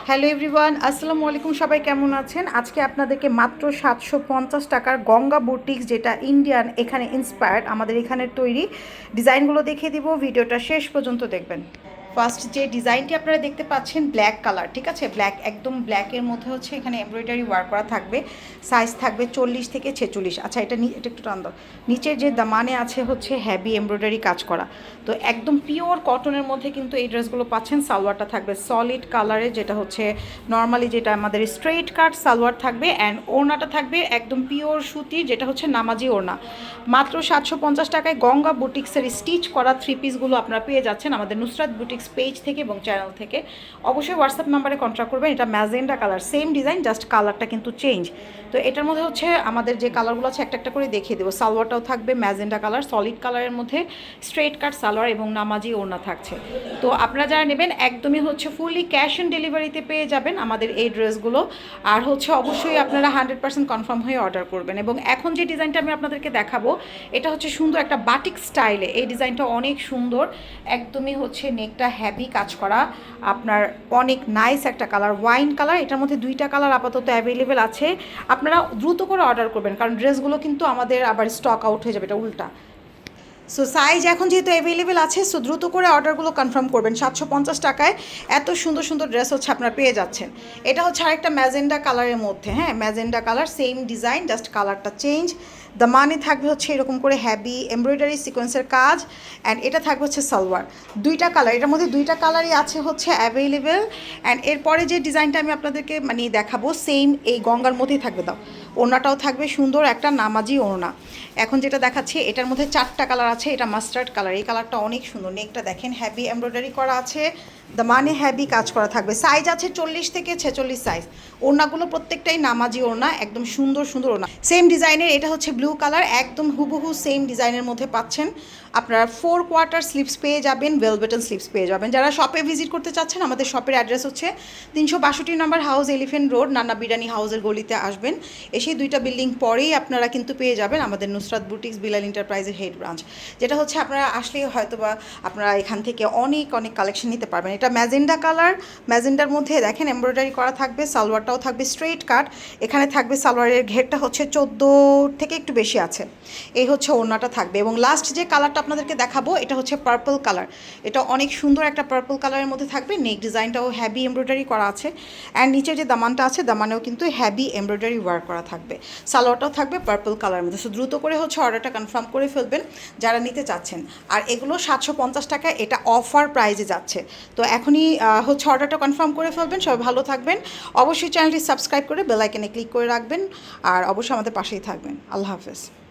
Hello everyone, আসসালামু আলাইকুম। সবাই কেমন আছেন? আজকে আপনাদেরকে মাত্র 750 টাকার গঙ্গা বুটিক্স, যেটা ইন্ডিয়ান, এখানে ইন্সপায়ার্ড, আমাদের এখানের তৈরি ডিজাইনগুলো দেখিয়ে দিব। ভিডিওটা শেষ পর্যন্ত দেখবেন। ফার্স্ট যে ডিজাইনটি আপনারা দেখতে পাচ্ছেন ব্ল্যাক কালার, ঠিক আছে, ব্ল্যাক, একদম ব্ল্যাকের মধ্যে হচ্ছে এখানে এমব্রয়ডারি ওয়ার্ক করা থাকবে। সাইজ থাকবে 40 থেকে 46। আচ্ছা, এটা একটু টান দাও। নিচের যে দামানে আছে হচ্ছে হ্যাভি এমব্রয়ডারি কাজ করা। তো একদম পিওর কটনের মধ্যে কিন্তু এই ড্রেসগুলো পাচ্ছেন। সালোয়ারটা থাকবে সলিড কালারে, যেটা হচ্ছে নর্মালি যেটা আমাদের স্ট্রেইট কাট সালোয়ার থাকবে, অ্যান্ড ওড়নাটা থাকবে একদম পিওর সুতি, যেটা হচ্ছে নামাজি ওড়না। মাত্র 750 টাকায় গঙ্গা বুটিক্সের স্টিচ করা থ্রি পিসগুলো আপনারা পেয়ে যাচ্ছেন আমাদের নুসরাত বুটিক্স পেজ থেকে এবং চ্যানেল থেকে। অবশ্যই হোয়াটসঅ্যাপ নাম্বারে কন্ট্যাক্ট করবেন। এটা magenta colour, same design, just কালারটা কিন্তু চেঞ্জ। তো এটার মধ্যে হচ্ছে আমাদের যে কালারগুলো আছে একটা একটা করে দেখিয়ে দেবো। সালোয়ারটাও থাকবে ম্যাজেন্ডা কালার, সলিড কালারের মধ্যে স্ট্রেট কাট সালোয়ার এবং নামাজি ওড়না থাকছে। তো আপনারা যারা নেবেন একদমই হচ্ছে ফুললি ক্যাশ অন ডেলিভারিতে পেয়ে যাবেন আমাদের এই ড্রেসগুলো। আর হচ্ছে অবশ্যই আপনারা 100% কনফার্ম হয়ে অর্ডার করবেন। এবং এখন যে ডিজাইনটা আমি আপনাদেরকে দেখাবো, এটা হচ্ছে সুন্দর একটা বাটিক স্টাইলে। এই ডিজাইনটা অনেক সুন্দর, একদমই হচ্ছে নেকটা হ্যাভি কাজ করা, আপনার অনেক নাইস একটা কালার, ওয়াইন কালার। এটার মধ্যে দুইটা কালার আপাতত অ্যাভেলেবেল আছে। আপনারা দ্রুত করে অর্ডার করবেন, কারণ ড্রেসগুলো কিন্তু আমাদের আবার স্টক আউট হয়ে যাবে, এটা উল্টা। সো সাইজ এখন যেহেতু অ্যাভেলেবেল আছে, সো দ্রুত করে অর্ডারগুলো কনফার্ম করবেন। 750 টাকায় এত সুন্দর সুন্দর ড্রেস হচ্ছে আপনারা পেয়ে যাচ্ছেন। এটা হচ্ছে আরেকটা ম্যাজেন্ডা কালারের মধ্যে, হ্যাঁ, magenta colour, same design, just কালারটা চেঞ্জ। দামানে থাকবে হচ্ছে এরকম করে হ্যাভি এমব্রয়ডারি সিকোয়েন্সের কাজ, অ্যান্ড এটা থাকবে হচ্ছে সালোয়ার। দুইটা কালার, এটার মধ্যে দুইটা কালারই আছে হচ্ছে অ্যাভেলেবেল। অ্যান্ড এরপরে যে ডিজাইনটা আমি আপনাদেরকে দেখাবো, সেম এই গঙ্গার মধ্যেই থাকবে। দাও, ওড়নাটাও থাকবে সুন্দর একটা নামাজি ওড়না। এখন যেটা দেখাচ্ছি এটার মধ্যে 4টা কালার আছে। এটা মাস্টার্ড কালার, এই কালারটা অনেক সুন্দর। নেকটা দেখেন হ্যাভি এমব্রয়ডারি করা আছে, দামানে হ্যাভি কাজ করা থাকবে। সাইজ আছে 40 থেকে 46 সাইজ। ওড়নাগুলো প্রত্যেকটাই নামাজি ওড়না, একদম সুন্দর সুন্দর ওড়না। সেম ডিজাইনের এটা হচ্ছে ব্লু কালার, একদম হুবহু সেম ডিজাইনের মধ্যে পাচ্ছেন। আপনারা 4 কোয়ার্টার স্লিপস পেয়ে যাবেন, ভেলভেটন স্লিপস পেয়ে যাবেন। যারা শপে ভিজিট করতে চাচ্ছেন, আমাদের শপের অ্যাড্রেস হচ্ছে 362 নম্বর হাউস, এলিফেন্ট রোড, নানা বিরিয়ানি হাউসের গলিতে আসবেন। এসেই দুইটা বিল্ডিং পরেই আপনারা কিন্তু পেয়ে যাবেন আমাদের নুসরাত বুটিক্স বিলাল এন্টারপ্রাইজের হেড ব্রাঞ্চ, যেটা হচ্ছে আপনারা আসলেই হয়তো বা আপনারা এখান থেকে অনেক অনেক কালেকশন নিতে পারবেন। এটা ম্যাজেন্ডা কালার, ম্যাজেন্ডার মধ্যে দেখেন এমব্রয়ডারি করা থাকবে, সালোয়ারটাও থাকবে স্ট্রেইট কাট। এখানে থাকবে সালোয়ারের ঘেরটা হচ্ছে 14 থেকে একটু বেশি আছে। এই হচ্ছে ওড়নাটা থাকবে। এবং লাস্ট যে কালারটা আপনাদেরকে দেখাবো, এটা হচ্ছে পার্পল কালার। এটা অনেক সুন্দর একটা পার্পল কালারের মধ্যে থাকবে। নেক ডিজাইনটাও হ্যাভি এমব্রয়ডারি করা আছে, অ্যান্ড নিচের যে দামানটা আছে, দামানেও কিন্তু হ্যাভি এমব্রয়ডারি ওয়ার্ক করা থাকবে। সালোয়ারটাও থাকবে পার্পল কালারের মধ্যে। সো দ্রুত করে হচ্ছে অর্ডারটা কনফার্ম করে ফেলবেন যারা নিতে চাচ্ছেন। আর এগুলো 750 টাকায়, এটা অফার প্রাইজে যাচ্ছে। তো এখনই হচ্ছে অর্ডারটা কনফার্ম করে ফেলবেন। সবাই ভালো থাকবেন। অবশ্যই চ্যানেলটি সাবস্ক্রাইব করে বেল আইকনে ক্লিক করে রাখবেন, আর অবশ্যই আমাদের পাশেই থাকবেন। আল্লাহ হাফেজ।